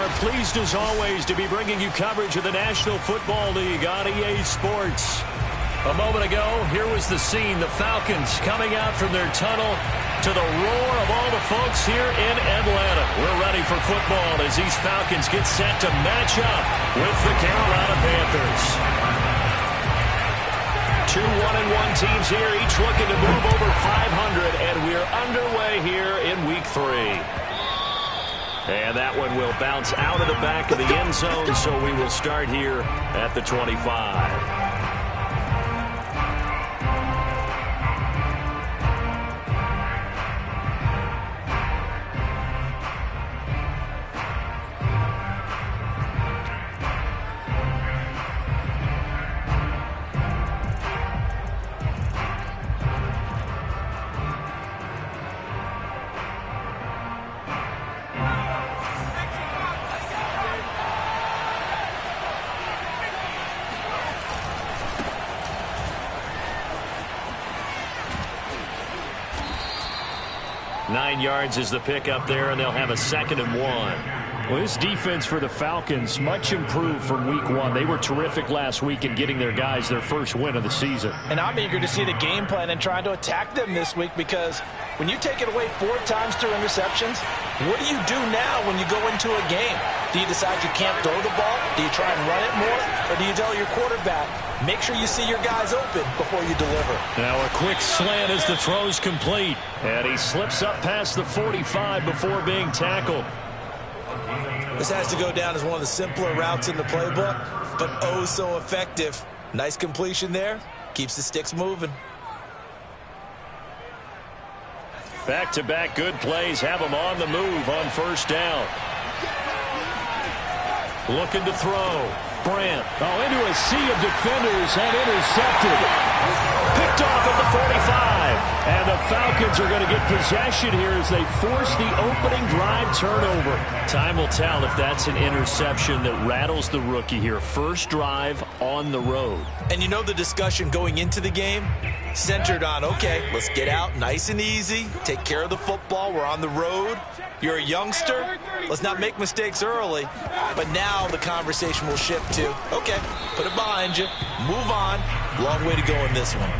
are pleased as always to be bringing you coverage of the National Football League on EA Sports. A moment ago, here was the scene. The Falcons coming out from their tunnel to the roar of all the folks here in Atlanta. We're ready for football as these Falcons get set to match up with the Carolina Panthers. Two 1-1 teams here, each looking to move over 500, and we're underway here in Week 3. And that one will bounce out of the back of the end zone, so we will start here at the 25. Yards is the pickup there, and they'll have a 2nd and 1. Well, this defense for the Falcons, much improved from Week 1. They were terrific last week in getting their guys their first win of the season. And I'm eager to see the game plan and trying to attack them this week, because when you take it away 4 times through interceptions, what do you do now when you go into a game? Do you decide you can't throw the ball? Do you try and run it more? Or do you tell your quarterback, make sure you see your guys open before you deliver? Now a quick slant as the throw's complete. And he slips up past the 45 before being tackled. This has to go down as one of the simpler routes in the playbook, but oh so effective. Nice completion there. Keeps the sticks moving. Back-to-back good plays have him on the move on first down. Looking to throw. Brandt. Oh, into a sea of defenders and intercepted. Picked off at the 45. And the Falcons are going to get possession here as they force the opening drive turnover. Time will tell if that's an interception that rattles the rookie here. First drive on the road. And you know the discussion going into the game? Centered on, okay, let's get out nice and easy. Take care of the football. We're on the road. You're a youngster. Let's not make mistakes early. But now the conversation will shift to, okay, put it behind you. Move on. Long way to go in this one.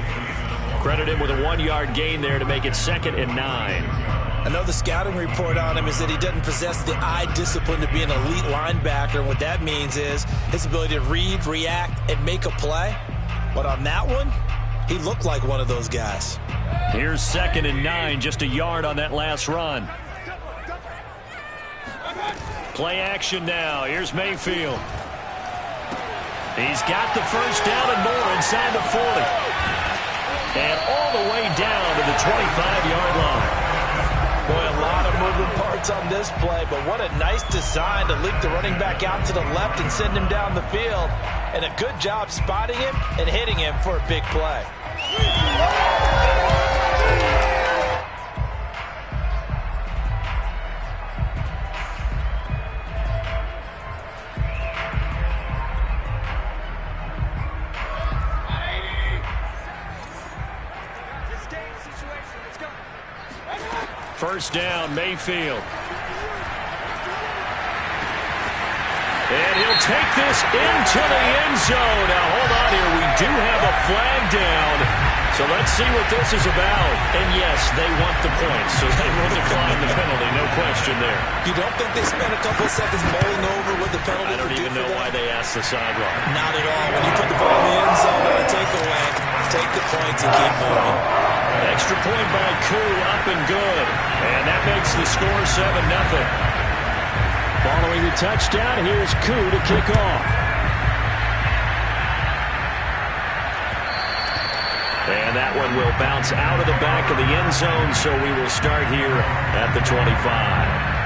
Credit him with a 1-yard gain there to make it 2nd and 9. I know the scouting report on him is that he doesn't possess the eye discipline to be an elite linebacker. And what that means is his ability to read, react, and make a play. But on that one, he looked like one of those guys. Here's 2nd and 9, just a yard on that last run. Play action now. Here's Mayfield. He's got the first down and more inside the 40. And all the way down to the 25-yard line. Boy, a lot of moving parts on this play, but what a nice design to leak the running back out to the left and send him down the field. And a good job spotting him and hitting him for a big play. First down, Mayfield. And he'll take this into the end zone. Now, hold on here. We do have a flag down. So let's see what this is about. And, yes, they want the points, so they will decline the penalty. No question there. You don't think they spent a couple of seconds mulling over what the penalty I don't even know why they asked the sideline. Not at all. When you put the ball in the end zone on a takeaway, take the points and keep moving. Extra point by Koo, up and good. And that makes the score 7-0. Following the touchdown, here's Koo to kick off. And that one will bounce out of the back of the end zone, so we will start here at the 25.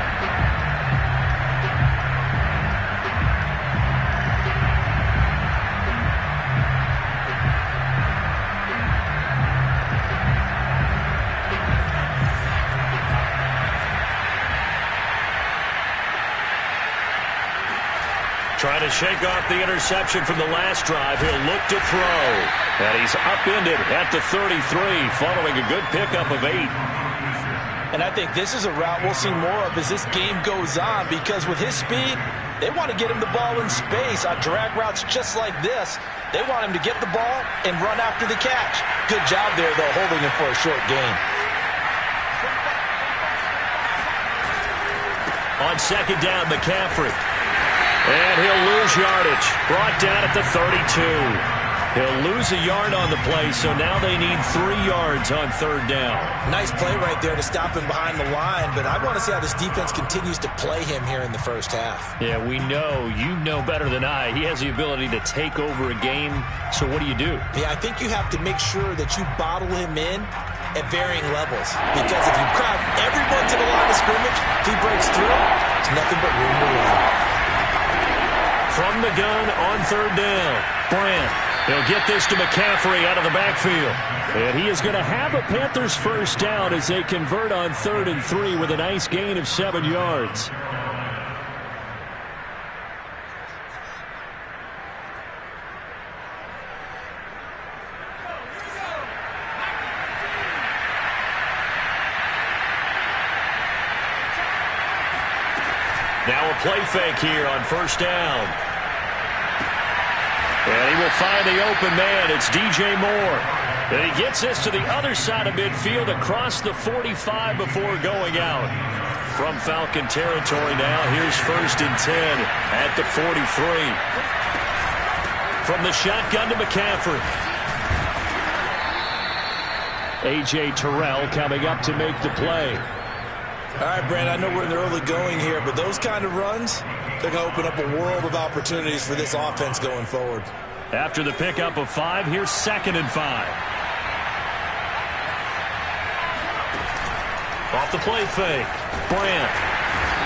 Trying to shake off the interception from the last drive. He'll look to throw. And he's upended at the 33 following a good pickup of 8. And And I think this is a route we'll see more of as this game goes on, because with his speed, they want to get him the ball in space on drag routes just like this. They want him to get the ball and run after the catch. Good job there, though, holding him for a short gain. On second down, McCaffrey. And he'll lose yardage. Brought down at the 32. He'll lose a yard on the play, so now they need 3 yards on third down. Nice play right there to stop him behind the line, but I want to see how this defense continues to play him here in the first half. Yeah, we know, you know better than I, he has the ability to take over a game, so what do? Yeah, I think you have to make sure that you bottle him in at varying levels, because if you crowd everyone to the line of scrimmage, if he breaks through, it's nothing but room to run. From the gun on third down, Brandt. He'll get this to McCaffrey out of the backfield. And he is going to have a Panthers first down as they convert on 3rd and 3 with a nice gain of 7 yards. Now a play fake here on first down. And he will find the open man. It's DJ Moore. And he gets this to the other side of midfield across the 45 before going out. From Falcon territory now, here's 1st and 10 at the 43. From the shotgun to McCaffrey. A.J. Terrell coming up to make the play. All right, Brand, I know we're in the early going here, but those kind of runs, they're going to open up a world of opportunities for this offense going forward. After the pickup of 5, here's 2nd and 5. Off the play fake. Brandt.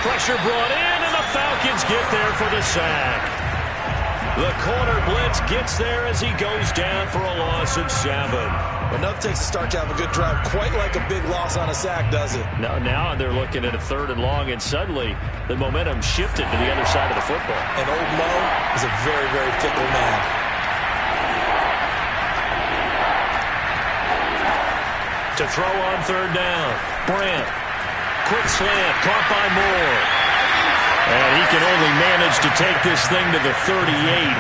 Pressure brought in, and the Falcons get there for the sack. The corner blitz gets there as he goes down for a loss of 7. Enough takes to start to have a good drive. Quite like a big loss on a sack, does it? Now they're looking at a 3rd and long, and suddenly the momentum shifted to the other side of the football. And old Mo is a very, very fickle man. To throw on 3rd down. Brandt. Quick slant. Caught by Moore. And he can only manage to take this thing to the 38.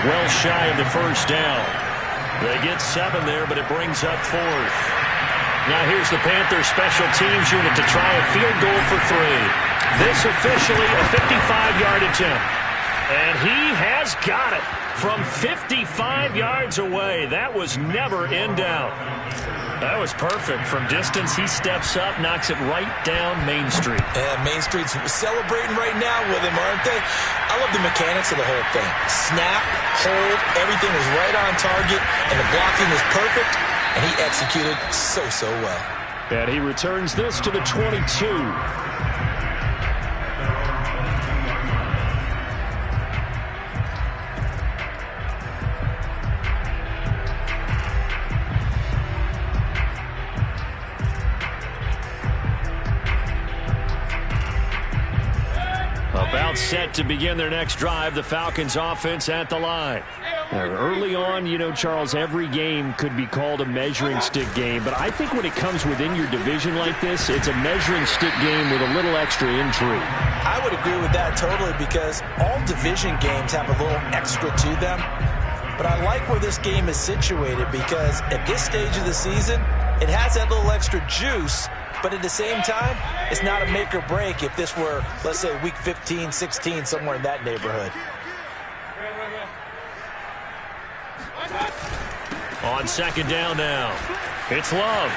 Well shy of the first down. They get 7 there, but it brings up 4th. Now here's the Panthers special teams unit to try a field goal for 3. This officially a 55-yard attempt. And he has got it from 55 yards away. That was never in doubt. That was perfect. From distance, he steps up, knocks it right down Main Street. And Main Street's celebrating right now with him, aren't they? I love the mechanics of the whole thing. Snap, hold, everything is right on target, and the blocking is perfect, and he executed so well. And he returns this to the 22. About set to begin their next drive, the Falcons offense at the line. Early on, you know, Charles, every game could be called a measuring stick game, but I think when it comes within your division like this, it's a measuring stick game with a little extra intrigue. I would agree with that totally, because all division games have a little extra to them. But I like where this game is situated, because at this stage of the season, it has that little extra juice. But at the same time, it's not a make or break if this were, let's say, week 15, 16, somewhere in that neighborhood. On second down now, it's Love.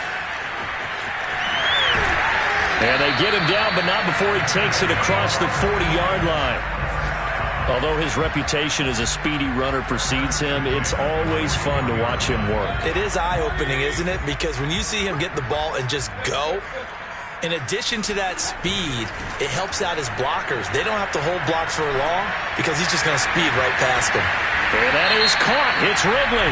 And they get him down, but not before he takes it across the 40-yard line. Although his reputation as a speedy runner precedes him, it's always fun to watch him work. It is eye-opening, isn't it? Because when you see him get the ball and just go, in addition to that speed, it helps out his blockers. They don't have to hold blocks for long because he's just going to speed right past them. And that is caught. It's Ridley.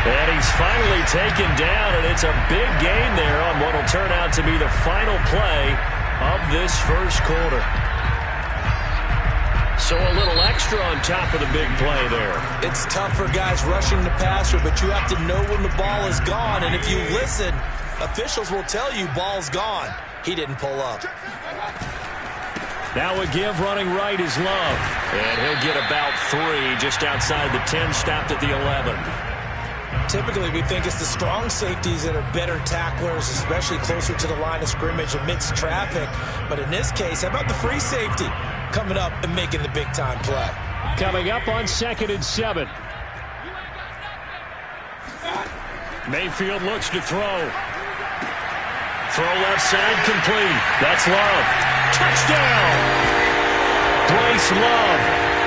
And he's finally taken down, and it's a big gain there on what will turn out to be the final play of this first quarter. So a little extra on top of the big play there. It's tough for guys rushing the passer, but you have to know when the ball is gone. And if you listen, officials will tell you ball's gone. he didn't pull up. Now a give running right is Love. And he'll get about 3 just outside the 10, stopped at the 11. Typically, we think it's the strong safeties that are better tacklers, especially closer to the line of scrimmage amidst traffic. But in this case, how about the free safety coming up and making the big-time play? Coming up on 2nd and 7. Mayfield looks to throw. Throw left side complete. That's Love. Touchdown! Bryce Love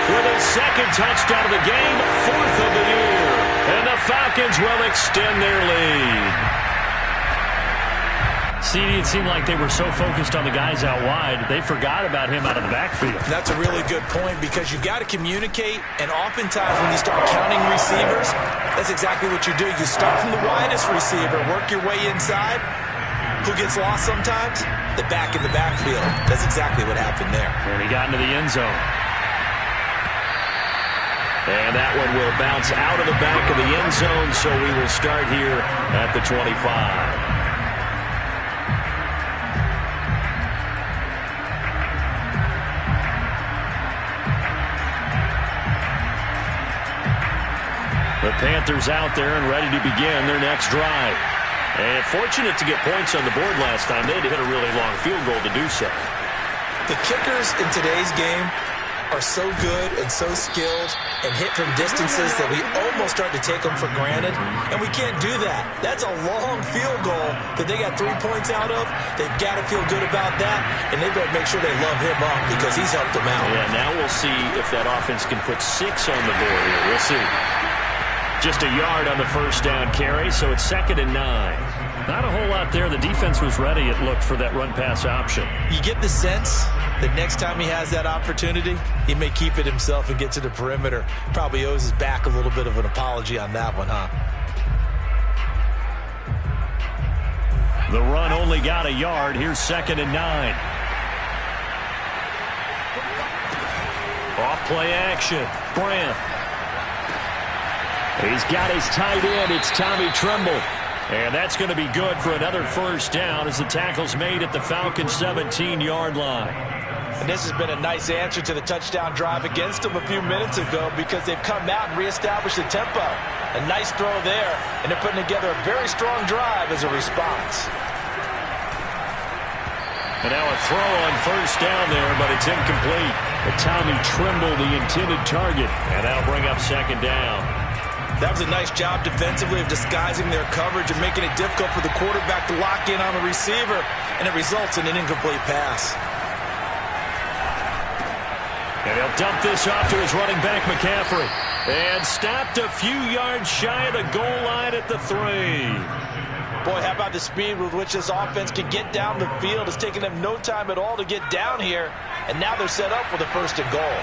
with his 2nd touchdown of the game, 4th of the year. And the Falcons will extend their lead. CD, it seemed like they were so focused on the guys out wide, they forgot about him out of the backfield. That's a really good point because you've got to communicate, and oftentimes when you start counting receivers, that's exactly what you do. You start from the widest receiver, work your way inside. Who gets lost sometimes? The back in the backfield. That's exactly what happened there. And he got into the end zone. And that one will bounce out of the back of the end zone, so we will start here at the 25. The Panthers out there and ready to begin their next drive. And fortunate to get points on the board last time. They had to hit a really long field goal to do so. The kickers in today's game are so good and so skilled and hit from distances that we almost start to take them for granted. And we can't do that. That's a long field goal that they got 3 points out of. They've got to feel good about that. And they better make sure they love him up because he's helped them out. Yeah, now we'll see if that offense can put 6 on the board here. We'll see. Just a yard on the first down carry, so it's 2nd and 9. Not a whole lot there. The defense was ready, it looked, for that run-pass option. You get the sense that next time he has that opportunity, he may keep it himself and get to the perimeter. Probably owes his back a little bit of an apology on that one, huh? The run only got a yard. Here's 2nd and 9. Off play action. Brandt. He's got his tight end. It's Tommy Tremble. And that's going to be good for another first down as the tackle's made at the Falcons' 17-yard line. And this has been a nice answer to the touchdown drive against them a few minutes ago because they've come out and reestablished the tempo. A nice throw there, and they're putting together a very strong drive as a response. And now a throw on first down there, but it's incomplete. But Tommy Tremble, the intended target, and that'll bring up 2nd down. That was a nice job defensively of disguising their coverage and making it difficult for the quarterback to lock in on the receiver, and it results in an incomplete pass. And he'll dump this off to his running back, McCaffrey. And stopped a few yards shy of the goal line at the 3. Boy, how about the speed with which this offense can get down the field? It's taken them no time at all to get down here, and now they're set up for the 1st and goal.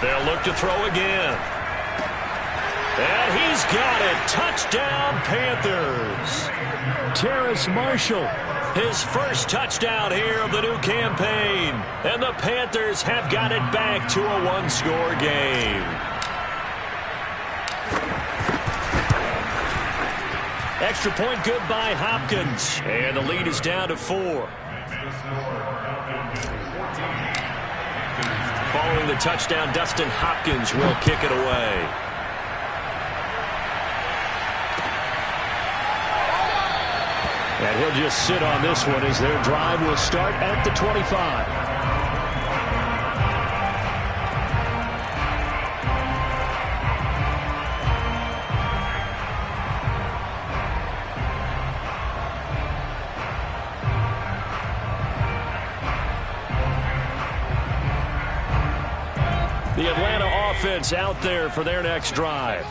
They'll look to throw again. And he's got it. Touchdown, Panthers. Terrace Marshall, his first touchdown here of the new campaign. And the Panthers have got it back to a 1-score game. Extra point good by Hopkins. And the lead is down to 4. Following the touchdown, Dustin Hopkins will kick it away. And he'll just sit on this one as their drive will start at the 25. The Atlanta offense out there for their next drive.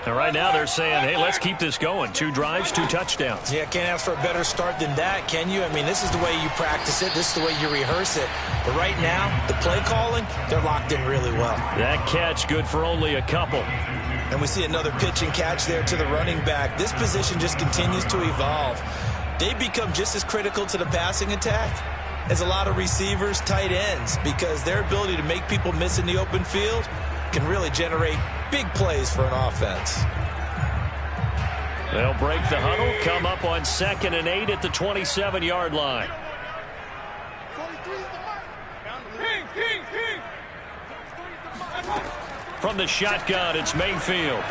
And right now they're saying, hey, let's keep this going. 2 drives, 2 touchdowns. Yeah, can't ask for a better start than that, can you? I mean, this is the way you practice it. This is the way you rehearse it. But right now, the play calling, they're locked in really well. That catch good for only a couple. And we see another pitch and catch there to the running back. This position just continues to evolve. They become just as critical to the passing attack is a lot of receivers, tight ends, because their ability to make people miss in the open field can really generate big plays for an offense. They'll break the huddle, come up on 2nd and 8 at the 27-yard line. From the shotgun, it's Mayfield.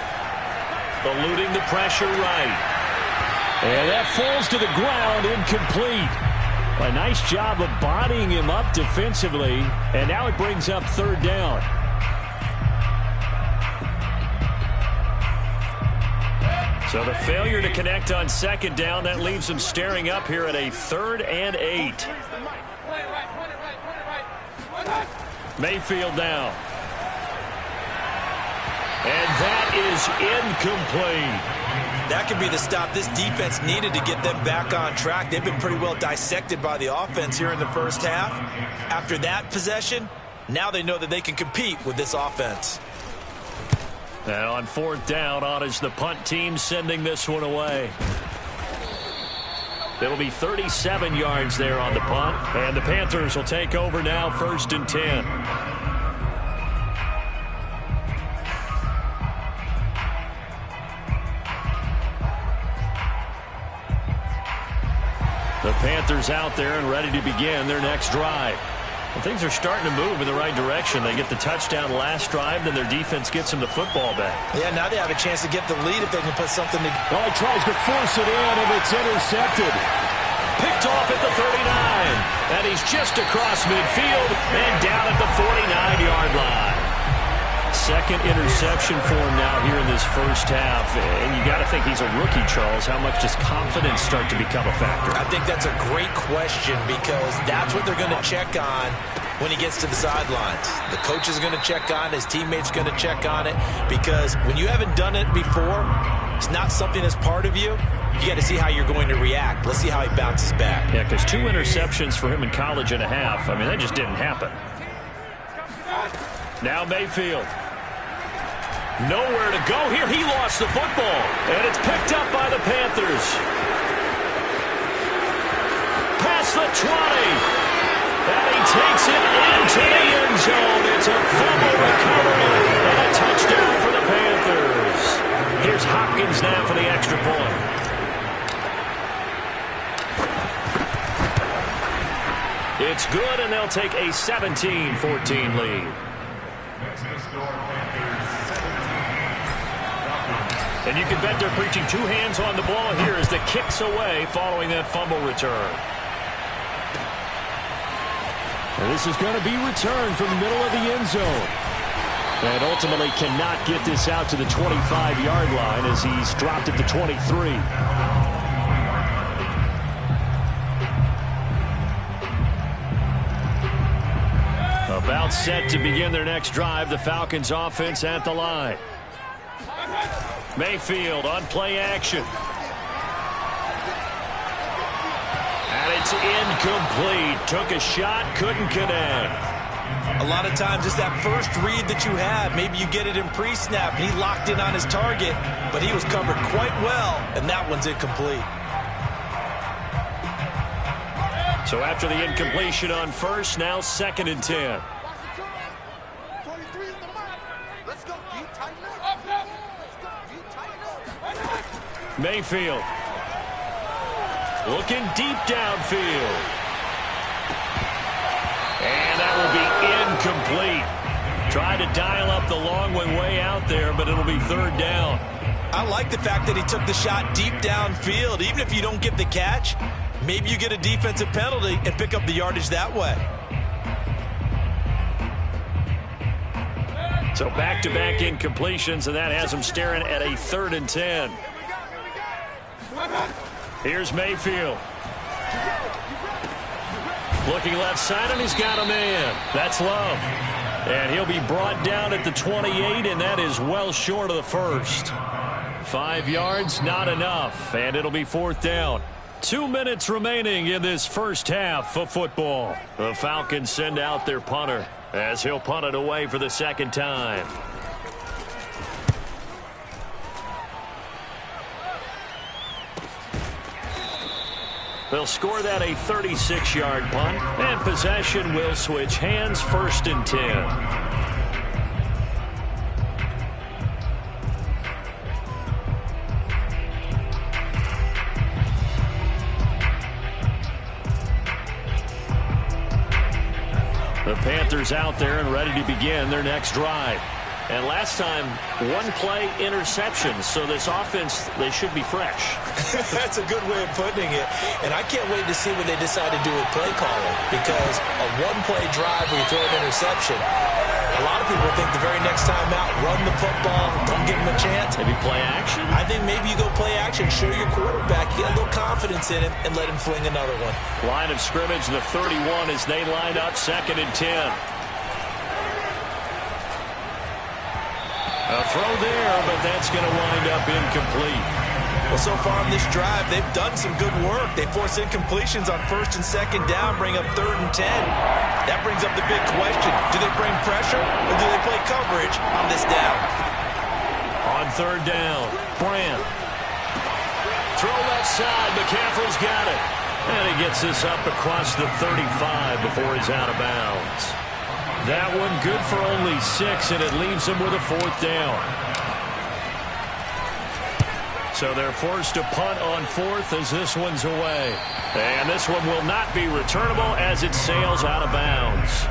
Eluding the pressure right. And that falls to the ground, incomplete. A nice job of bodying him up defensively, and now it brings up 3rd down. So the failure to connect on 2nd down, that leaves him staring up here at a 3rd and 8. Mayfield now. And that is incomplete. That could be the stop this defense needed to get them back on track. They've been pretty well dissected by the offense here in the first half. After that possession, now they know that they can compete with this offense. And on 4th down, on is the punt team sending this one away. It'll be 37 yards there on the punt. And the Panthers will take over now, 1st and 10. The Panthers out there and ready to begin their next drive. Well, things are starting to move in the right direction. They get the touchdown last drive, then their defense gets them the football back. Yeah, now they have a chance to get the lead if they can put something together. Well, he tries to force it in, and it's intercepted. Picked off at the 39. And he's just across midfield and down at the 49-yard line. 2nd interception for him now here in this first half. And you got to think he's a rookie, Charles. How much does confidence start to become a factor? I think that's a great question because that's what they're going to check on when he gets to the sidelines. The coach is going to check on it. His teammates are going to check on it because when you haven't done it before, it's not something that's part of you. You got to see how you're going to react. Let's see how he bounces back. Yeah, because 2 interceptions for him in college and a half. I mean, that just didn't happen. Now Mayfield. Nowhere to go here. He lost the football. And it's picked up by the Panthers. Past the 20. And he takes it into the end zone. It's a fumble recovery and a touchdown for the Panthers. Here's Hopkins now for the extra point. It's good, and they'll take a 17-14 lead. And you can bet they're preaching 2 hands on the ball here as the kick's away following that fumble return. And this is going to be returned from the middle of the end zone. And ultimately cannot get this out to the 25-yard line as he's dropped at the 23. About set to begin their next drive, the Falcons offense at the line. Mayfield on play action. And it's incomplete. Took a shot, couldn't connect. A lot of times it's that first read that you have. Maybe you get it in pre-snap, and he locked in on his target, but he was covered quite well, and that one's incomplete. So after the incompletion on first, now 2nd and 10. Mayfield looking deep downfield. And that will be incomplete. Tried to dial up the long one way out there, but it'll be 3rd down. I like the fact that he took the shot deep downfield. Even if you don't get the catch, maybe you get a defensive penalty and pick up the yardage that way. So back-to-back incompletions, and that has him staring at a 3rd and 10. Here's Mayfield. Looking left side, and he's got a man. That's Love. And he'll be brought down at the 28, and that is well short of the first. 5 yards, not enough, and it'll be 4th down. 2 minutes remaining in this first half of football. The Falcons send out their punter as he'll punt it away for the 2nd time. They'll score that a 36-yard punt, and possession will switch hands, 1st and 10. The Panthers out there and ready to begin their next drive. And last time, one play interception. So this offense, they should be fresh. That's a good way of putting it. And I can't wait to see what they decide to do with play calling. Because a one-play drive where you throw an interception, a lot of people think the very next time out, run the football, don't give them a chance. Maybe play action? I think maybe you go play action, show your quarterback, get a little confidence in him, and let him fling another one. Line of scrimmage, the 31 as they line up, 2nd and 10. A throw there, but that's going to wind up incomplete. Well, so far on this drive, they've done some good work. They force incompletions on 1st and 2nd down, bring up 3rd and 10. That brings up the big question. Do they bring pressure, or do they play coverage on this down? On 3rd down, Brandt. Throw left side, McCaffrey's got it. And he gets this up across the 35 before he's out of bounds. That one good for only 6, and it leaves him with a 4th down. So they're forced to punt on 4th as this one's away. And this one will not be returnable as it sails out of bounds.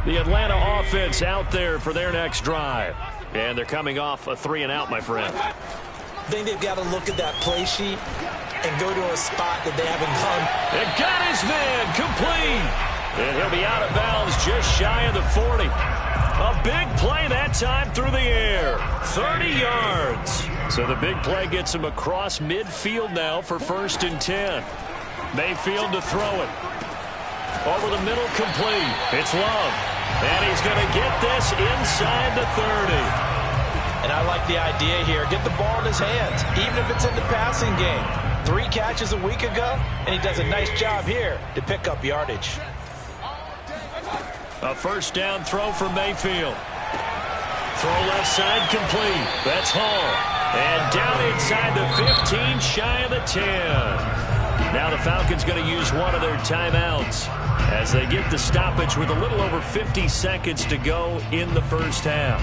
The Atlanta offense out there for their next drive. And they're coming off a 3-and-out, my friend. I think they've got to look at that play sheet and go to a spot that they haven't gone. And got his man complete. And he'll be out of bounds just shy of the 40. A big play that time through the air. 30 yards. So the big play gets him across midfield now for 1st and 10. Mayfield to throw it. Over the middle, complete. It's Love. And he's going to get this inside the 30. And I like the idea here. Get the ball in his hands, even if it's in the passing game. 3 catches a week ago, and he does a nice job here to pick up yardage. A 1st down throw from Mayfield. Throw left side complete. That's Hall. And down inside the 15, shy of the 10. Now the Falcons going to use one of their timeouts as they get the stoppage with a little over 50 seconds to go in the 1st half.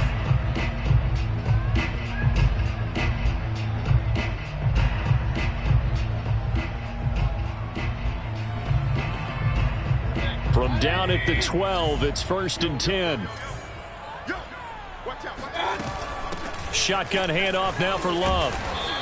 From down at the 12, it's 1st and 10. Shotgun handoff now for Love.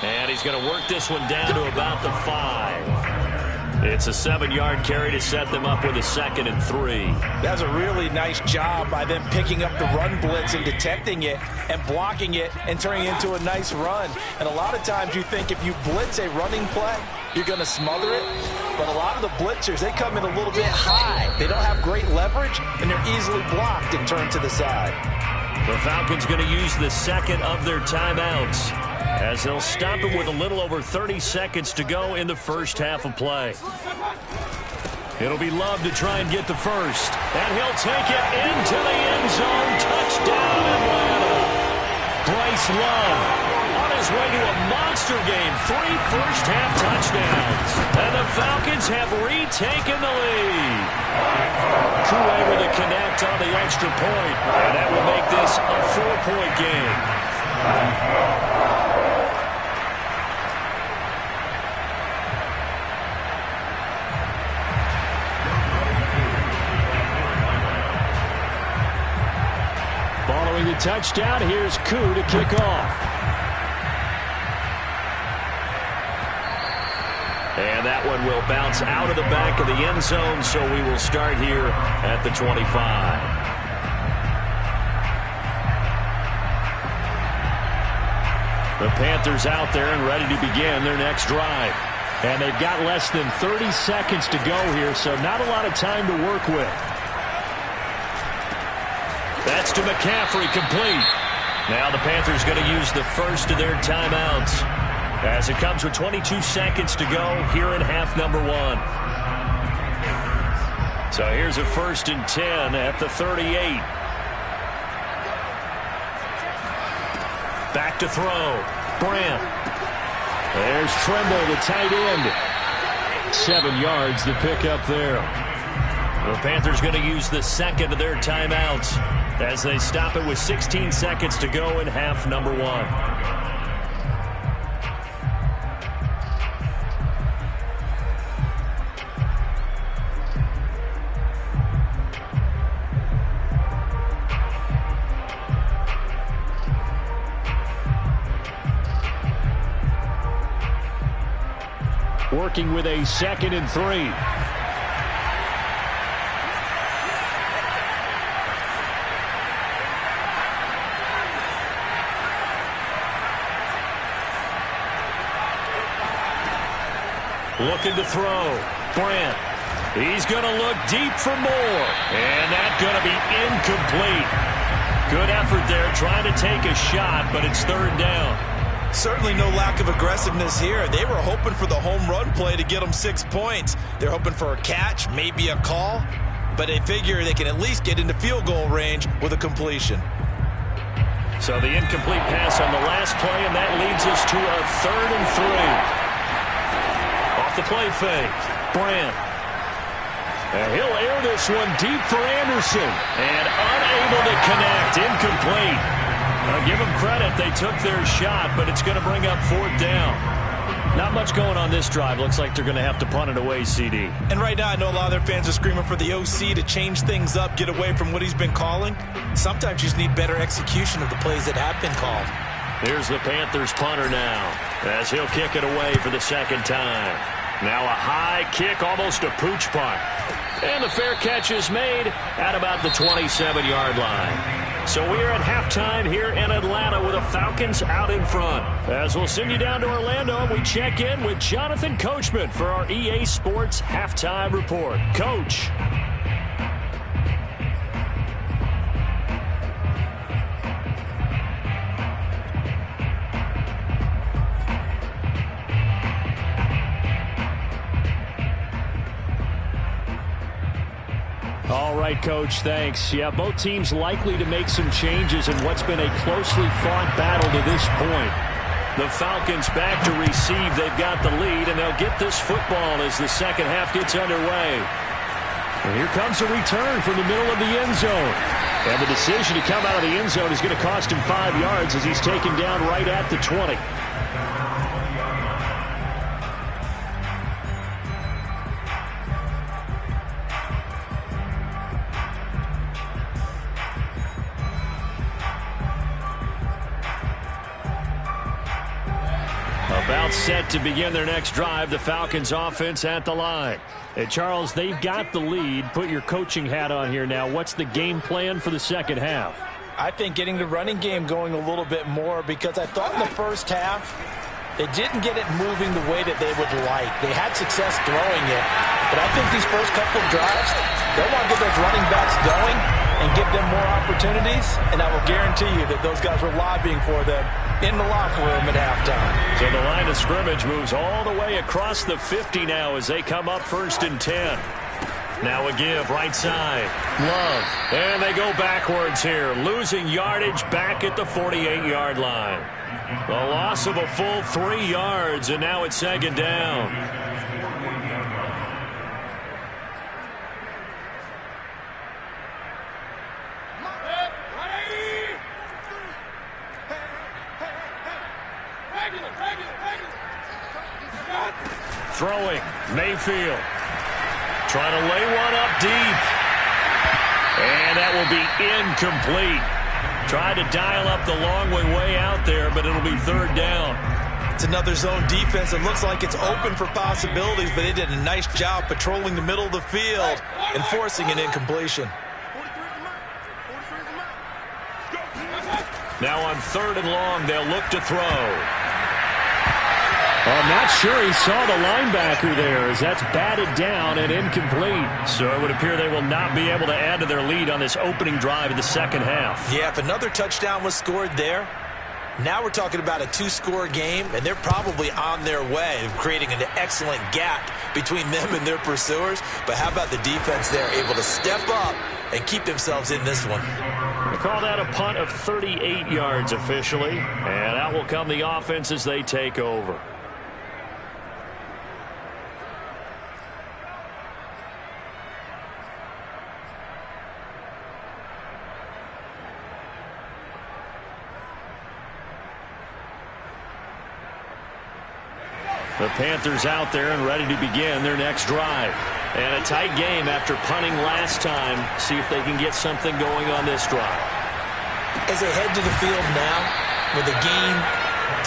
And he's going to work this one down to about the 5. It's a 7-yard carry to set them up with a 2nd and 3. That's a really nice job by them picking up the run blitz and detecting it and blocking it and turning it into a nice run. And a lot of times you think if you blitz a running play, you're going to smother it. But a lot of the blitzers, they come in a little bit high. They don't have great leverage, and they're easily blocked and turned to the side. The Falcons going to use the 2nd of their timeouts as they'll stop it with a little over 30 seconds to go in the 1st half of play. It'll be Love to try and get the 1st. And he'll take it into the end zone. Touchdown, Atlanta. Bryce Love on his way to a monster game. 3 first-half touchdowns. And the Falcons have retaken the lead. Koo able to connect on the extra point. And that will make this a 4-point game. Following the touchdown, here's Koo to kick off. And that one will bounce out of the back of the end zone, so we will start here at the 25. The Panthers out there and ready to begin their next drive. And they've got less than 30 seconds to go here, so not a lot of time to work with. That's to McCaffrey, complete. Now the Panthers going to use the 1st of their timeouts as it comes with 22 seconds to go here in half number 1. So here's a 1st and 10 at the 38. Back to throw. Brandt. There's Tremble, the tight end. 7 yards to pick up there. The Panthers going to use the second of their timeouts as they stop it with 16 seconds to go in half number 1. Working with a 2nd and 3. Looking to throw. Brandt. He's going to look deep for more. And that's going to be incomplete. Good effort there trying to take a shot, but it's 3rd down. Certainly no lack of aggressiveness here. They were hoping for the home run play to get them 6 points. They're hoping for a catch, maybe a call, but they figure they can at least get into field goal range with a completion. So the incomplete pass on the last play, and that leads us to a 3rd and 3. Off the play fake, Brandt. And he'll air this one deep for Anderson, and unable to connect, incomplete. Give them credit. They took their shot, but it's going to bring up 4th down. Not much going on this drive. Looks like they're going to have to punt it away, CD. And right now, I know a lot of their fans are screaming for the OC to change things up, get away from what he's been calling. Sometimes you just need better execution of the plays that have been called. Here's the Panthers punter now, as he'll kick it away for the 2nd time. Now a high kick, almost a pooch punt. And the fair catch is made at about the 27-yard line. So we are at halftime here in Atlanta with the Falcons out in front. As we'll send you down to Orlando, we check in with Jonathan Coachman for our EA Sports Halftime Report. Coach. All right, Coach, thanks. Yeah, both teams likely to make some changes in what's been a closely fought battle to this point. The Falcons back to receive. They've got the lead, and they'll get this football as the second half gets underway. And here comes a return from the middle of the end zone. And the decision to come out of the end zone is going to cost him 5 yards as he's taken down right at the 20. About set to begin their next drive, the Falcons offense at the line. And Charles, they've got the lead. Put your coaching hat on here now. What's the game plan for the second half? I think getting the running game going a little bit more, because I thought in the first half they didn't get it moving the way that they would like. They had success throwing it, but I think these first couple of drives, they'll want to get those running backs going and give them more opportunities, and I will guarantee you that those guys were lobbying for them in the locker room at halftime. So the line of scrimmage moves all the way across the 50 now as they come up 1st and 10. Now a give right side. Love. And they go backwards here, losing yardage back at the 48-yard line. A loss of a full 3 yards, and now it's 2nd down. Throwing, Mayfield. Trying to lay one up deep. And that will be incomplete. Tried to dial up the long way out there, but it'll be 3rd down. It's another zone defense. It looks like it's open for possibilities, but they did a nice job patrolling the middle of the field and forcing an incompletion. Now on 3rd and long, they'll look to throw. I'm not sure he saw the linebacker there as that's batted down and incomplete. So it would appear they will not be able to add to their lead on this opening drive of the second half. Yeah, if another touchdown was scored there, now we're talking about a 2-score game, and they're probably on their way of creating an excellent gap between them and their pursuers. But how about the defense there, able to step up and keep themselves in this one? Call that a punt of 38 yards officially. And out will come the offense as they take over. The Panthers out there and ready to begin their next drive. And a tight game after punting last time. See if they can get something going on this drive. As they head to the field now, with the game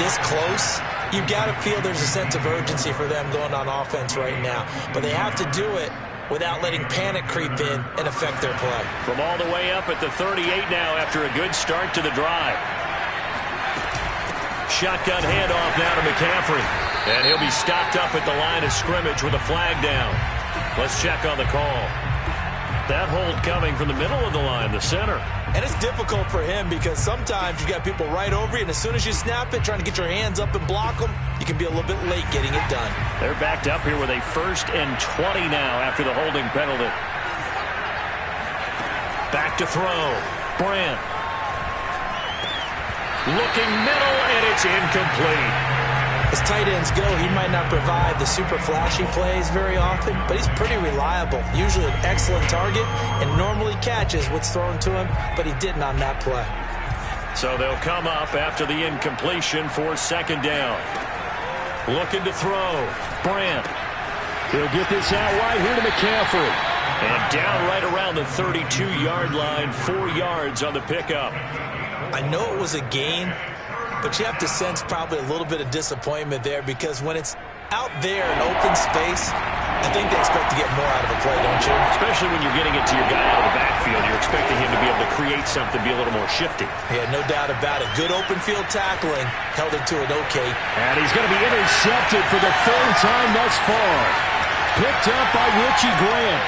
this close, you've got to feel there's a sense of urgency for them going on offense right now. But they have to do it without letting panic creep in and affect their play. From all the way up at the 38 now after a good start to the drive. Shotgun handoff now to McCaffrey. And he'll be stopped up at the line of scrimmage with a flag down. Let's check on the call. That hold coming from the middle of the line, the center. And it's difficult for him because sometimes you've got people right over you, and as soon as you snap it, trying to get your hands up and block them, you can be a little bit late getting it done. They're backed up here with a 1st and 20 now after the holding penalty. Back to throw. Brandt. Looking middle, and it's incomplete. As tight ends go, he might not provide the super flashy plays very often, but he's pretty reliable. Usually an excellent target and normally catches what's thrown to him, but he didn't on that play. So they'll come up after the incompletion for 2nd down. Looking to throw. Brandt. He'll get this out wide here to McCaffrey. And down right around the 32-yard line, 4 yards on the pickup. I know it was a gain, but you have to sense probably a little bit of disappointment there because when it's out there in open space, I think they expect to get more out of a play, don't you? Especially when you're getting it to your guy out of the backfield. You're expecting him to be able to create something, be a little more shifty. Yeah, no doubt about it. Good open field tackling. Held it to an okay. And he's going to be intercepted for the 3rd time thus far. Picked up by Richie Grant.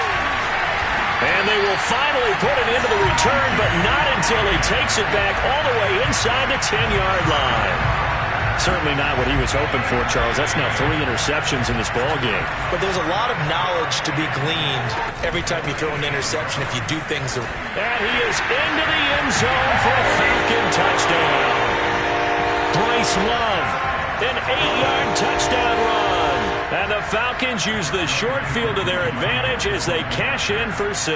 And they will finally put it into the return, but not until he takes it back all the way inside the 10-yard line. Certainly not what he was hoping for, Charles. That's now 3 interceptions in this ballgame. But there's a lot of knowledge to be gleaned every time you throw an interception if you do things. And he is into the end zone for a Falcon touchdown. Bryce Love, an 8-yard touchdown run. And the Falcons use the short field to their advantage as they cash in for 6.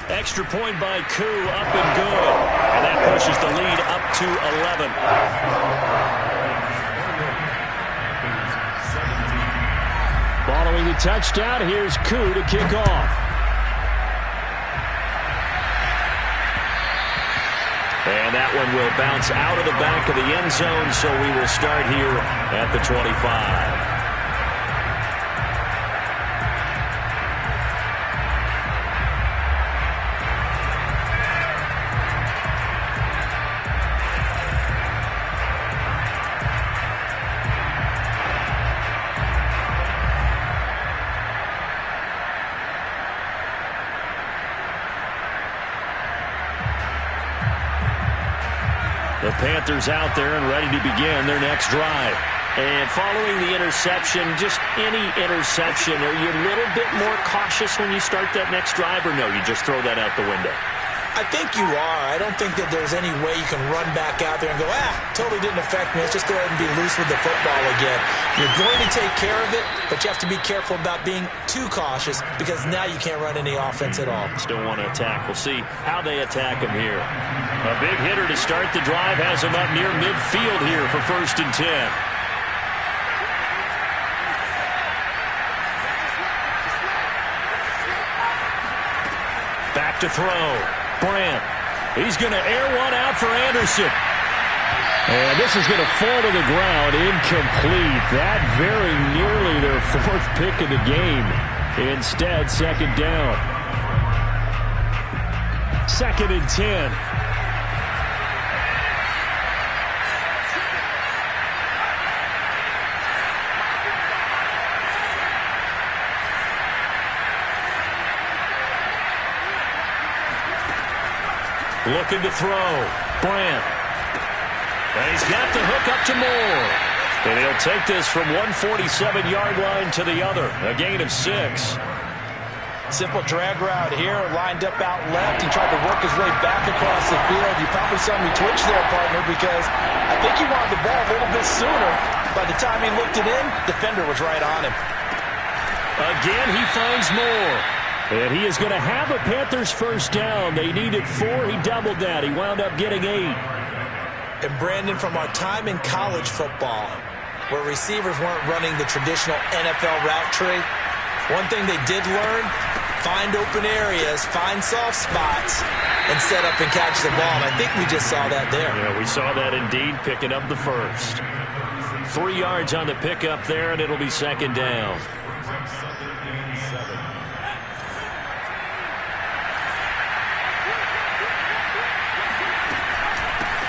Extra point by Koo, up and good. And that pushes the lead up to 11. Following the touchdown, here's Koo to kick off. And that one will bounce out of the back of the end zone, so we will start here at the 25. The Panthers out there and ready to begin their next drive. And following the interception, just any interception, are you a little bit more cautious when you start that next drive, or no, you just throw that out the window? I think you are. I don't think that there's any way you can run back out there and go, totally didn't affect me. Let's just go ahead and be loose with the football again. You're going to take care of it, but you have to be careful about being too cautious because now you can't run any offense at all. Still want to attack. We'll see how they attack him here. A big hitter to start the drive has him up near midfield here for 1st and 10. Back to throw. Brandt. He's going to air one out for Anderson. And this is going to fall to the ground. Incomplete. That very nearly their 4th pick of the game. Instead, 2nd down. 2nd and 10. Looking to throw. Brandt. And he's got the hook up to Moore. And he'll take this from 147-yard line to the other. A gain of 6. Simple drag route here, lined up out left. He tried to work his way back across the field. You probably saw me twitch there, partner, because I think he wanted the ball a little bit sooner. By the time he looked it in, defender was right on him. Again, he finds more. And he is going to have a Panthers first down. They needed 4. He doubled that. He wound up getting 8. And Brandon, from our time in college football, where receivers weren't running the traditional NFL route tree, one thing they did learn, find open areas, find soft spots, and set up and catch the ball. And I think we just saw that there. Yeah, we saw that indeed, picking up the first. 3 yards on the pickup there, and it'll be second down.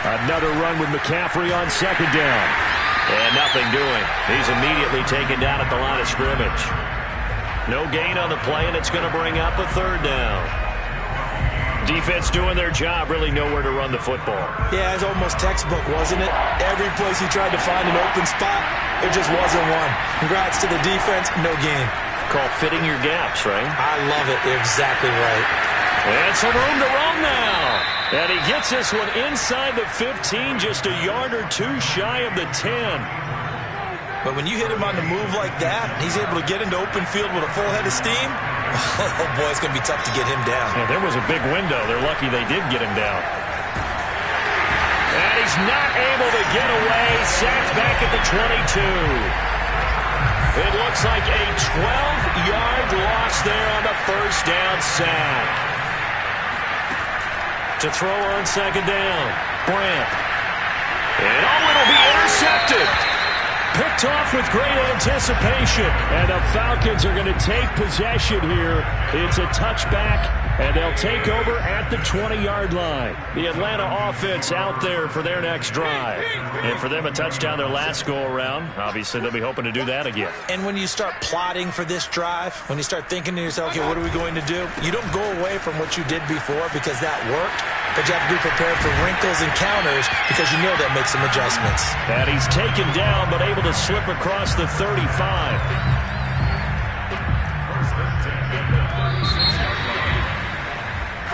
Another run with McCaffrey on second down. And nothing doing. He's immediately taken down at the line of scrimmage. No gain on the play, and it's going to bring up a third down. Defense doing their job, really nowhere to run the football. Yeah, it's almost textbook, wasn't it? Every place he tried to find an open spot, there just wasn't one. Congrats to the defense, no gain. Called fitting your gaps, right? I love it. You're exactly right. And some room to run now. And he gets this one inside the 15, just a yard or 2 shy of the 10. But when you hit him on the move like that, he's able to get into open field with a full head of steam. Oh, boy, it's going to be tough to get him down. Yeah, there was a big window. They're lucky they did get him down. And he's not able to get away. Sacked back at the 22. It looks like a 12-yard loss there on the first down sack. To throw on second down, Brandt. And it'll be intercepted. Picked off with great anticipation. And the Falcons are going to take possession here. It's a touchback, and they'll take over at the 20-yard line. The Atlanta offense out there for their next drive. And for them, a touchdown their last go-around. Obviously, they'll be hoping to do that again. And when you start plotting for this drive, when you start thinking to yourself, okay, what are we going to do? You don't go away from what you did before because that worked. But you have to be prepared for wrinkles and counters because you know that makes some adjustments. And he's taken down but able to slip across the 35.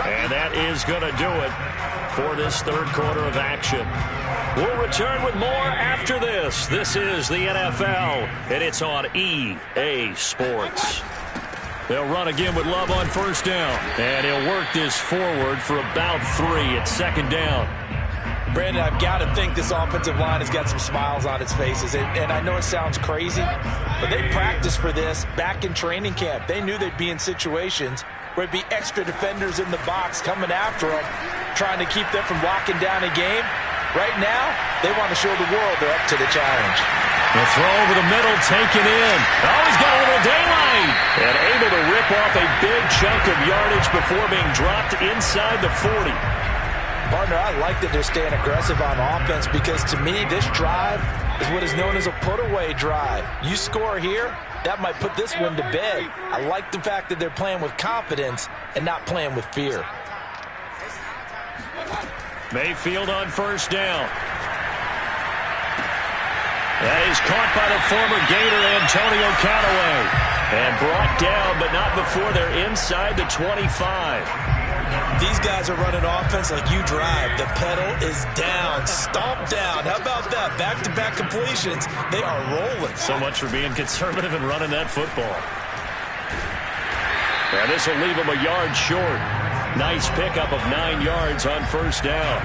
And that is going to do it for this third quarter of action. We'll return with more after this. This is the NFL, and it's on EA Sports. They'll run again with Love on first down. And he'll work this forward for about 3 at second down. Brandon, I've got to think this offensive line has got some smiles on its faces. And I know it sounds crazy, but they practiced for this back in training camp. They knew they'd be in situations where it'd be extra defenders in the box coming after them, trying to keep them from locking down a game. Right now, they want to show the world they're up to the challenge. The throw over the middle, taken in. Oh, he's got a little daylight. And able to rip off a big chunk of yardage before being dropped inside the 40. Partner, I like that they're staying aggressive on offense because, to me, this drive is what is known as a put-away drive. You score here, that might put this one to bed. I like the fact that they're playing with confidence and not playing with fear. Mayfield on first down. That is caught by the former Gator, Antonio Callaway. And brought down, but not before they're inside the 25. These guys are running offense like you drive. The pedal is down, stomp down. How about that? Back-to-back completions. They are rolling. So much for being conservative and running that football. And this will leave them a yard short. Nice pickup of 9 yards on first down.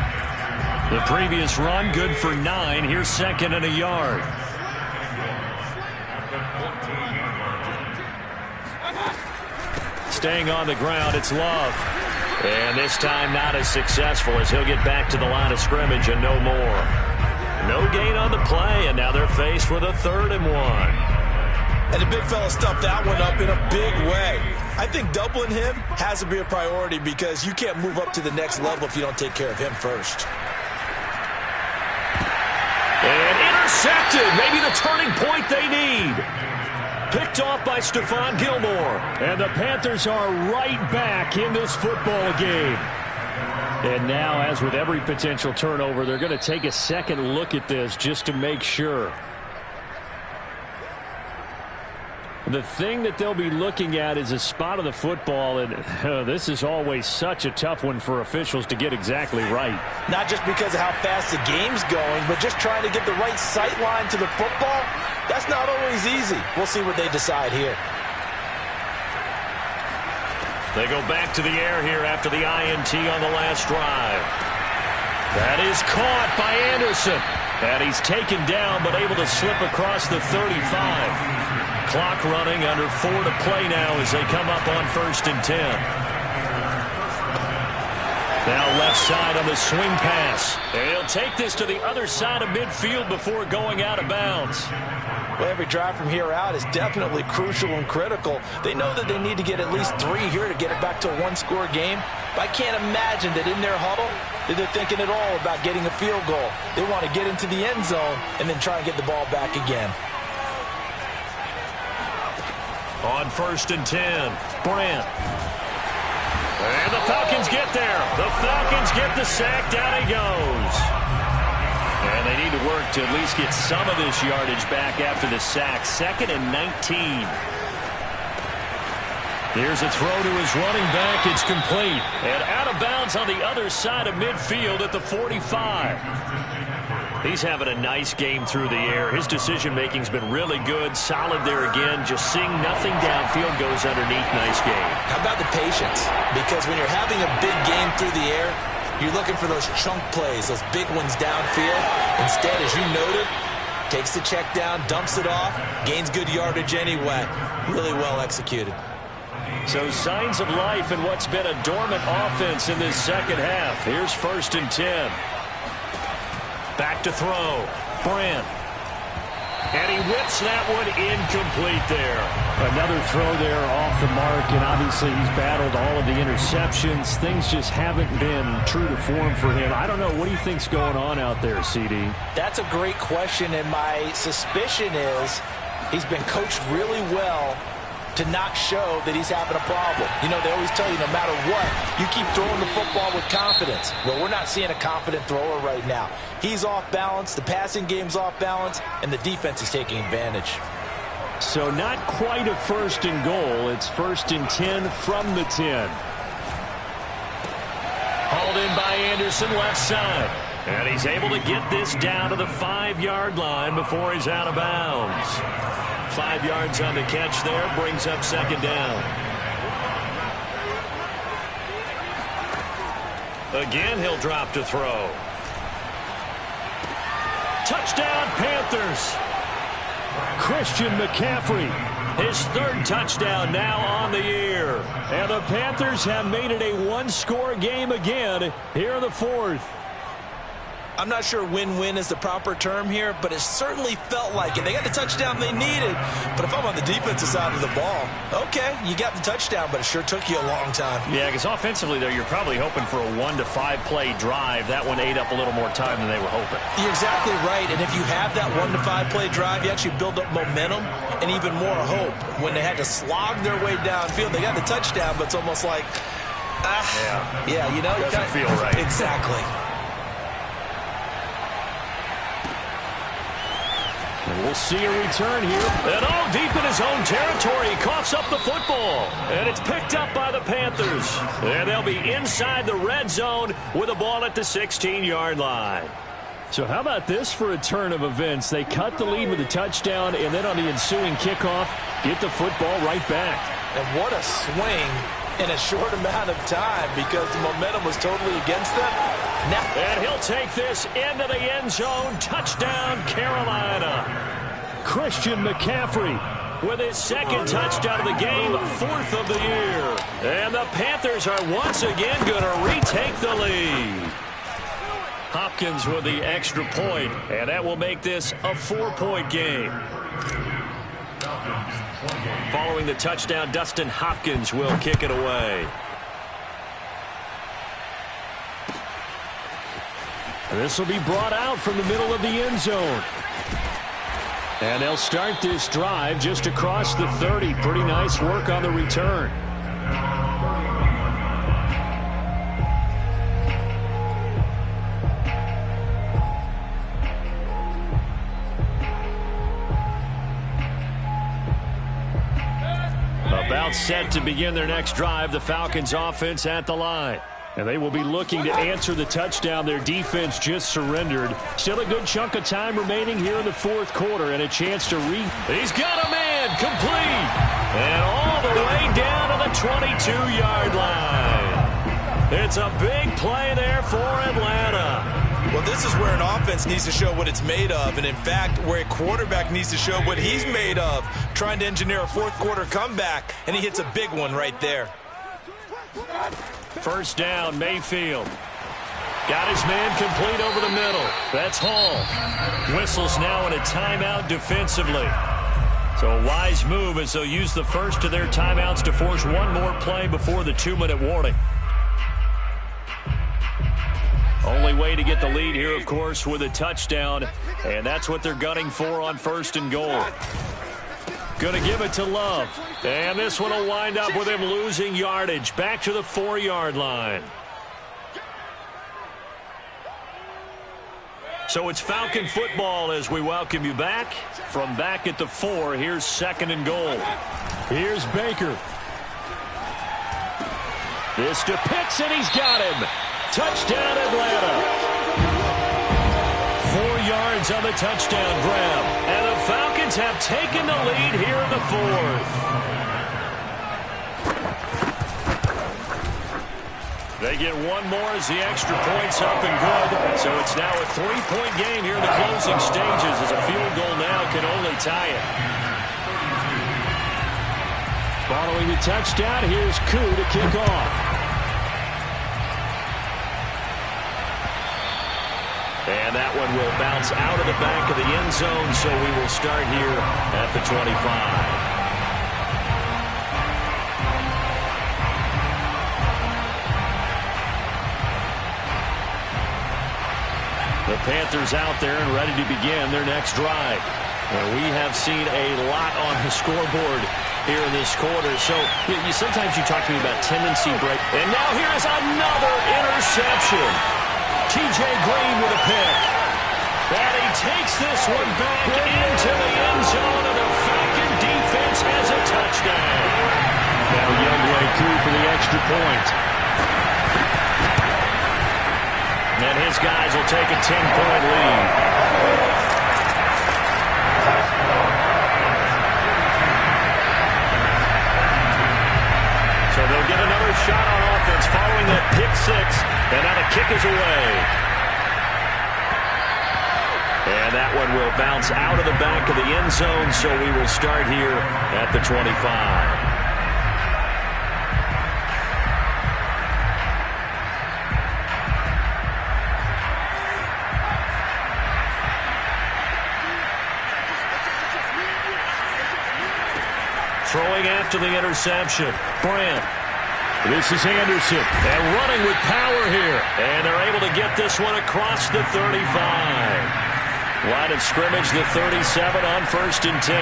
The previous run, good for 9. Here's second and a yard. Staying on the ground, it's Love. And this time not as successful as he'll get back to the line of scrimmage and no more. No gain on the play, and now they're faced with a 3rd and 1. And the big fella stuffed that one up in a big way. I think doubling him has to be a priority because you can't move up to the next level if you don't take care of him first. And intercepted. Maybe the turning point they need. Picked off by Stephon Gilmore. And the Panthers are right back in this football game. And now, as with every potential turnover, they're going to take a second look at this just to make sure. The thing that they'll be looking at is a spot of the football, and this is always such a tough one for officials to get exactly right. Not just because of how fast the game's going, but just trying to get the right sight line to the football. That's not always easy. We'll see what they decide here. They go back to the air here after the INT on the last drive. That is caught by Anderson. And he's taken down, but able to slip across the 35. Clock running, under 4 to play now as they come up on 1st and 10. Now left side on the swing pass. And he'll take this to the other side of midfield before going out of bounds. Well, every drive from here out is definitely crucial and critical. They know that they need to get at least 3 here to get it back to a one-score game. But I can't imagine that in their huddle that they're thinking at all about getting a field goal. They want to get into the end zone and then try and get the ball back again. On 1st and 10, Brandt. And the Falcons get there. The Falcons get the sack. Down he goes. And they need to work to at least get some of this yardage back after the sack. 2nd and 19. Here's a throw to his running back. It's complete. And out of bounds on the other side of midfield at the 45. He's having a nice game through the air. His decision-making's been really good. Solid there again. Just seeing nothing downfield goes underneath. Nice game. How about the patience? Because when you're having a big game through the air, you're looking for those chunk plays, those big ones downfield. Instead, as you noted, takes the check down, dumps it off, gains good yardage anyway. Really well executed. So signs of life in what's been a dormant offense in this second half. Here's 1st and 10. Back to throw. Brandt. And he whips that one incomplete there. Another throw there off the mark, and obviously he's battled all of the interceptions. Things just haven't been true to form for him. I don't know. What do you think's going on out there, CD? That's a great question, and my suspicion is he's been coached really well to not show that he's having a problem. You know, they always tell you no matter what, you keep throwing the football with confidence. Well, we're not seeing a confident thrower right now. He's off balance, the passing game's off balance, and the defense is taking advantage. So not quite a 1st and goal. It's 1st and 10 from the 10. Hauled in by Anderson, left side. And he's able to get this down to the 5-yard line before he's out of bounds. 5 yards on the catch there, brings up 2nd down. Again, he'll drop to throw. Touchdown, Panthers. Christian McCaffrey. His 3rd touchdown now on the year. And the Panthers have made it a one-score game again here in the 4th. I'm not sure win-win is the proper term here, but it certainly felt like it. They got the touchdown they needed. But if I'm on the defensive side of the ball, okay, you got the touchdown, but it sure took you a long time. Yeah, because offensively, though, you're probably hoping for a 1 to 5 play drive. That one ate up a little more time than they were hoping. You're exactly right. And if you have that 1 to 5 play drive, you actually build up momentum and even more hope. When they had to slog their way downfield, they got the touchdown, but it's almost like, yeah, you know, doesn't feel right. Exactly. And we'll see a return here. And all deep in his own territory, he coughs up the football. And it's picked up by the Panthers. And they'll be inside the red zone with the ball at the 16-yard line. So how about this for a turn of events? They cut the lead with a touchdown, and then on the ensuing kickoff, get the football right back. And what a swing in a short amount of time because the momentum was totally against them. And he'll take this into the end zone. Touchdown, Carolina. Christian McCaffrey with his 2nd touchdown of the game, 4th of the year. And the Panthers are once again going to retake the lead. Hopkins with the extra point, and that will make this a 4-point game. Following the touchdown, Dustin Hopkins will kick it away. This will be brought out from the middle of the end zone. And they'll start this drive just across the 30. Pretty nice work on the return. Now set to begin their next drive. The Falcons offense at the line. And they will be looking to answer the touchdown their defense just surrendered. Still a good chunk of time remaining here in the fourth quarter and a chance to He's got a man complete. And all the way down to the 22-yard line. It's a big play there for Atlanta. Well, this is where an offense needs to show what it's made of, and in fact, where a quarterback needs to show what he's made of, trying to engineer a fourth quarter comeback, and he hits a big one right there. First down, Mayfield. Got his man complete over the middle. That's Hall. Whistles now in a timeout defensively. So a wise move as they'll use the first of their timeouts to force one more play before the 2-minute warning. Only way to get the lead here, of course, with a touchdown, and that's what they're gunning for on first and goal. Going to give it to Love, and this one will wind up with him losing yardage back to the 4-yard line. So it's Falcon football as we welcome you back. From back at the 4, here's second and goal. Here's Baker. This to Pitts, and he's got him. Touchdown, Atlanta. 4 yards on the touchdown grab. And the Falcons have taken the lead here in the fourth. They get one more as the extra point's up and good. So it's now a 3-point game here in the closing stages as a field goal now can only tie it. Following the touchdown, here's Koo to kick off. And that one will bounce out of the back of the end zone, so we will start here at the 25. The Panthers out there and ready to begin their next drive. And we have seen a lot on the scoreboard here in this quarter. So sometimes you talk to me about tendency break. And now here is another interception. T.J. Green with a pick. And he takes this one back into the end zone, and the Falcon defense has a touchdown. Now Younghoe Koo for the extra point. And his guys will take a 10-point lead. So they'll get another shot on offense following that pick six. And now the kick is away. And that one will bounce out of the back of the end zone, so we will start here at the 25. Throwing after the interception. Brandt. This is Anderson, and running with power here. And they're able to get this one across the 35. Line of scrimmage, the 37 on 1st and 10.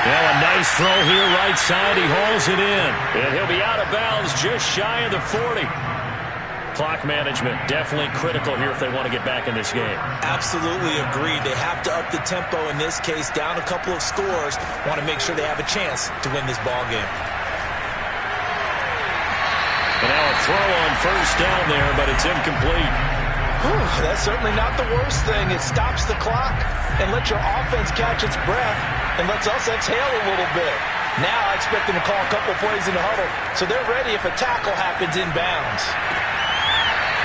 Now a nice throw here right side. He hauls it in. And he'll be out of bounds just shy of the 40. Clock management definitely critical here if they want to get back in this game. Absolutely agreed. They have to up the tempo in this case, down a couple of scores. Want to make sure they have a chance to win this ball game. And now a throw on first down there, but it's incomplete. That's certainly not the worst thing. It stops the clock and lets your offense catch its breath and lets us exhale a little bit. Now I expect them to call a couple plays in the huddle, so they're ready if a tackle happens inbounds.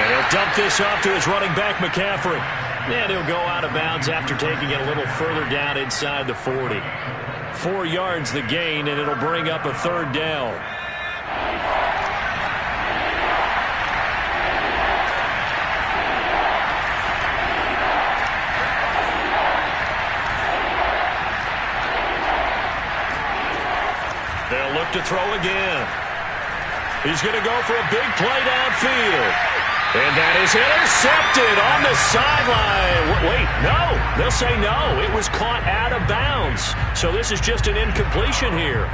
And he'll dump this off to his running back, McCaffrey. And he'll go out of bounds after taking it a little further down inside the 40. 4 yards the gain, and it'll bring up a third down. They'll look to throw again. He's going to go for a big play downfield. And that is intercepted on the sideline. Wait, no. They'll say no. It was caught out of bounds. So this is just an incompletion here.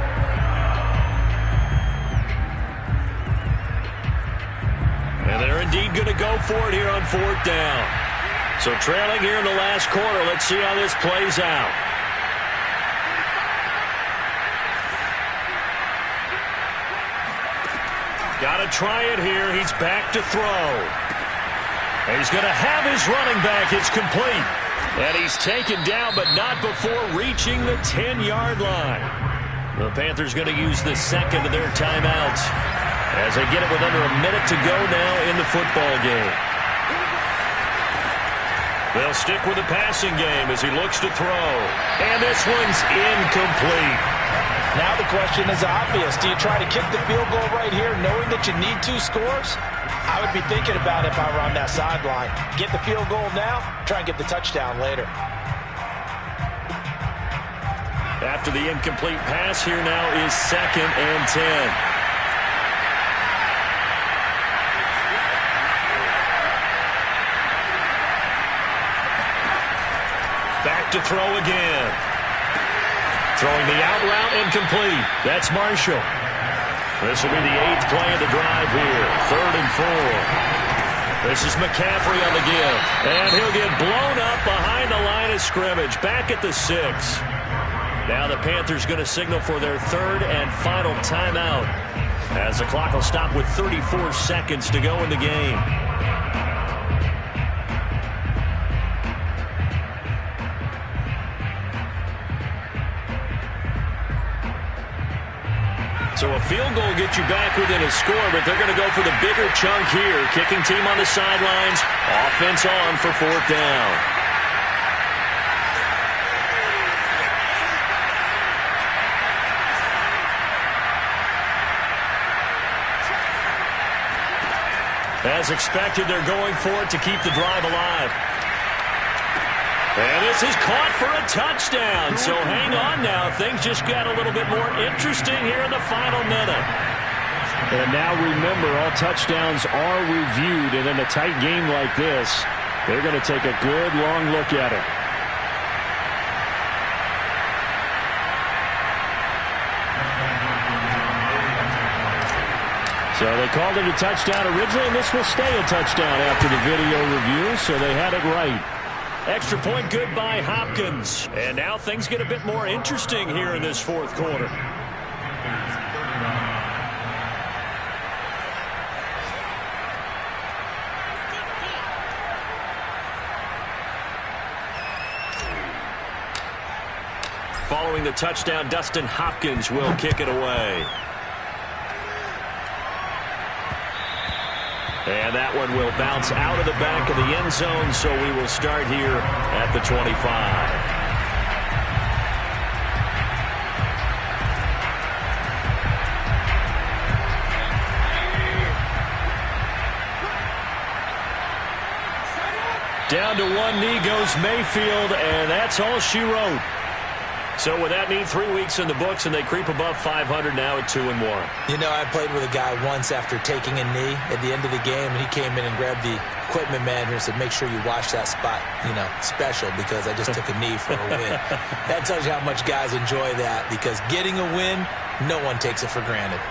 And they're indeed going to go for it here on 4th down. So trailing here in the last quarter. Let's see how this plays out. Got to try it here. He's back to throw. And he's going to have his running back. It's complete. And he's taken down, but not before reaching the 10-yard line. The Panthers going to use the second of their timeouts as they get it with under a minute to go now in the football game. They'll stick with the passing game as he looks to throw. And this one's incomplete. Now the question is obvious. Do you try to kick the field goal right here knowing that you need 2 scores? I would be thinking about it if I were on that sideline. Get the field goal now, try and get the touchdown later. After the incomplete pass, here now is 2nd and 10. Back to throw again. Throwing the out route incomplete. That's Marshall. This will be the 8th play of the drive here. 3rd and 4. This is McCaffrey on the give. And he'll get blown up behind the line of scrimmage. Back at the 6. Now the Panthers going to signal for their 3rd and final timeout as the clock will stop with 34 seconds to go in the game. So a field goal gets you back within a score, but they're going to go for the bigger chunk here. Kicking team on the sidelines. Offense on for 4th down. As expected, they're going for it to keep the drive alive. And this is caught for a touchdown. So hang on now. Things just got a little bit more interesting here in the final minute. And now remember, all touchdowns are reviewed. And in a tight game like this, they're going to take a good long look at it. So they called it a touchdown originally, and this will stay a touchdown after the video review, so they had it right. Extra point good by Hopkins. And now things get a bit more interesting here in this 4th quarter. Following the touchdown, Dustin Hopkins will kick it away. And that one will bounce out of the back of the end zone, so we will start here at the 25. Down to one knee goes Mayfield, and that's all she wrote. So with that mean 3 weeks in the books, and they creep above 500 now at 2-1. You know, I played with a guy once after taking a knee at the end of the game, and he came in and grabbed the equipment manager and said, make sure you watch that spot, you know, special, because I just took a knee for a win. That tells you how much guys enjoy that, because getting a win, no one takes it for granted.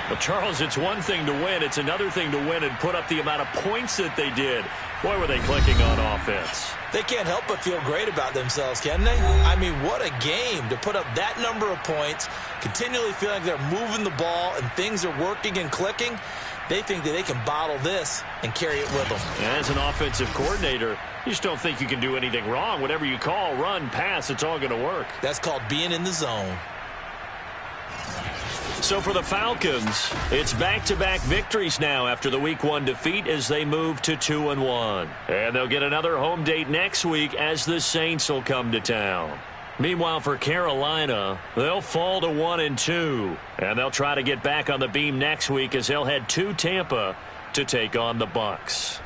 Well, Charles, it's one thing to win. It's another thing to win and put up the amount of points that they did. Boy, were they clicking on offense. They can't help but feel great about themselves, can they? I mean, what a game to put up that number of points, continually feeling like they're moving the ball and things are working and clicking. They think that they can bottle this and carry it with them. And as an offensive coordinator, you just don't think you can do anything wrong. Whatever you call, run, pass, it's all going to work. That's called being in the zone. So for the Falcons, it's back-to-back victories now after the Week 1 defeat as they move to 2-1. And they'll get another home date next week as the Saints will come to town. Meanwhile, for Carolina, they'll fall to 1-2. And they'll try to get back on the beam next week as they'll head to Tampa to take on the Bucs.